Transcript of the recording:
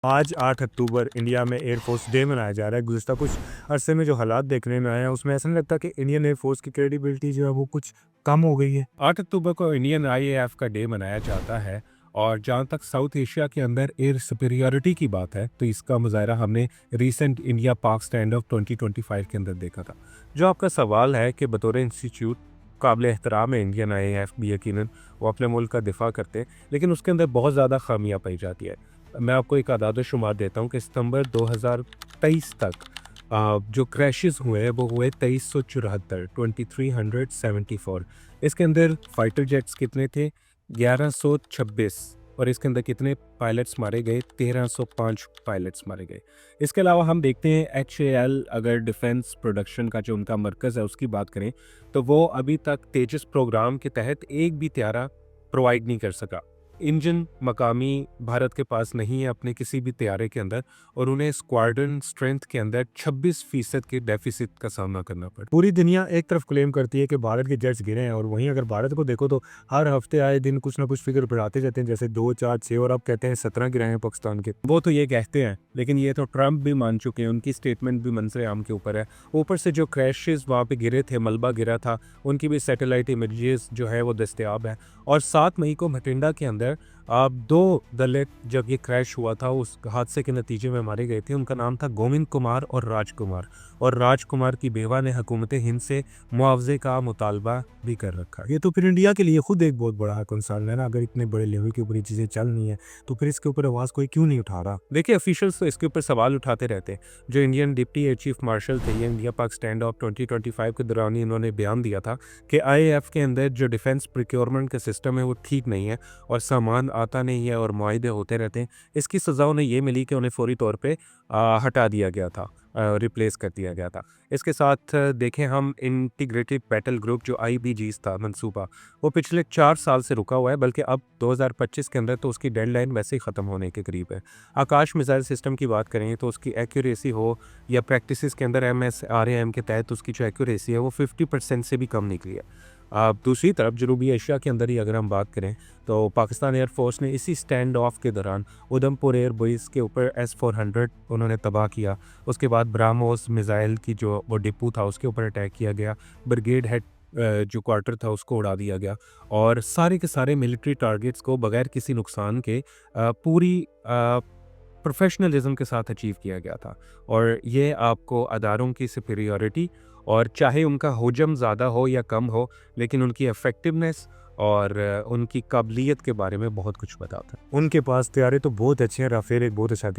आज 8 अक्टूबर इंडिया में air force day मनाया जा रहा है। गुज़िश्ता कुछ अरसे में जो हालात देखने में आए हैं उसमें ऐसा नहीं लगता कि इंडियन एयरफोर्स की क्रेडिबिलिटी जो है वो कुछ कम हो गई है? 8 अक्टूबर को इंडियन आईएएफ का डे मनाया जाता है और जहाँ तक साउथ एशिया के अंदर एयर सुपीरियरिटी की बात है तो इसका मुजाहरा हमने रीसेंट इंडिया पाक स्टैंड ऑफ 2025 के अंदर देखा था। जो आपका सवाल है कि बतौर इंस्टीट्यूट काबिल एहतराम है इंडियन आईएएफ भी, यकीनन वो अपने मुल्क का दिफा करते हैं, लेकिन उसके अंदर बहुत ज़्यादा खामियाँ पाई जाती है। मैं आपको एक आदाद शुमार देता हूँ कि सितंबर 2023 तक जो क्रैशेस हुए हैं वो हुए 2374, 2374। इसके अंदर फाइटर जेट्स कितने थे? 1126। और इसके अंदर कितने पायलट्स मारे गए? 1305 पायलट्स मारे गए। इसके अलावा हम देखते हैं HAL, अगर डिफेंस प्रोडक्शन का जो उनका मरकज़ है उसकी बात करें तो वो अभी तक तेजस प्रोग्राम के तहत एक भी त्यारा प्रोवाइड नहीं कर सका। इंजन मकामी भारत के पास नहीं है अपने किसी भी तैयारे के अंदर, और उन्हें स्क्वाड्रन स्ट्रेंथ के अंदर 26% के डेफिसिट का सामना करना पड़ा। पूरी दुनिया एक तरफ क्लेम करती है कि भारत के जेट्स गिरे हैं और वहीं अगर भारत को देखो तो हर हफ्ते आए दिन कुछ ना कुछ फिगर बढ़ाते जाते हैं, जैसे 2, 4, 6 और अब कहते हैं 17 गिरे हैं पाकिस्तान के। वो तो ये कहते हैं, लेकिन ये तो ट्रंप भी मान चुके हैं, उनकी स्टेटमेंट भी मंजर आम के ऊपर है। ऊपर से जो क्रैशेस वहाँ पे गिरे थे, मलबा गिरा था, उनकी भी सैटेलाइट इमेजेस जो है वो दस्तयाब है। और 7 मई को भटिंडा के अंदर आप 2 दलित जब ये क्रैश हुआ था उस हादसे के नतीजे में मारे गए थे। उनका नाम था गोविंद कुमार और राजकुमार, और राजकुमार की बेवा ने हुकूमत हिंद से मुआवजे का मुतालबा भी कर रखा। ये तो फिर इंडिया के लिए खुद एक बहुत बड़ा कंसर्न है ना, अगर इतने बड़े लेवल के ऊपर ये चीज़ें चल रही हैं तो फिर इसके ऊपर आवाज़ कोई क्यों नहीं उठा रहा? देखिए, ऑफिशियल्स तो इसके ऊपर सवाल उठाते रहते हैं। जो Indian deputy air chief marshal थे, ये इंडिया पाक स्टैंड ऑफ 2025 के दौरान ही इन्होंने बयान दिया था कि आईएएफ के अंदर जो डिफेंस प्रोक्योरमेंट का सिस्टम है वो ठीक नहीं है और सामान आता नहीं है और मुआहदे होते रहते हैं। इसकी सज़ा उन्हें ये मिली कि उन्हें फौरी तौर पे हटा दिया गया था, रिप्लेस कर दिया गया था। इसके साथ देखें हम इंटीग्रेटेड बैटल ग्रुप जो IBGs था मंसूबा, वो पिछले 4 साल से रुका हुआ है, बल्कि अब 2025 के अंदर तो उसकी डेडलाइन वैसे ही ख़त्म होने के करीब है। आकाश मिसाइल सिस्टम की बात करें तो उसकी एक्यूरेसी हो या प्रैक्टिसेस के अंदर MSRAM के तहत उसकी जो एक्यूरेसी है वो 50% से भी कम निकली है। दूसरी तरफ जनूबी एशिया के अंदर ही अगर हम बात करें तो पाकिस्तान एयरफोर्स ने इसी स्टैंड ऑफ के दौरान उधमपुर एयर बेस के ऊपर S-400 उन्होंने तबाह किया। उसके बाद ब्राह्मोस मिसाइल की जो वो डिपो था उसके ऊपर अटैक किया गया। ब्रिगेड हेड जो क्वार्टर था उसको उड़ा दिया गया, और सारे के सारे मिलिट्री टारगेट्स को बगैर किसी नुकसान के पूरी प्रोफेशनलिज्म के साथ अचीव किया गया था। और ये आपको अदारों की सुपीरियॉरिटी, और चाहे उनका हुजम ज़्यादा हो या कम हो, लेकिन उनकी इफ़ेक्टिवनेस और उनकी काबिलियत के बारे में बहुत कुछ बताता है। उनके पास तैयारे तो बहुत अच्छे हैं, राफेल एक बहुत अच्छा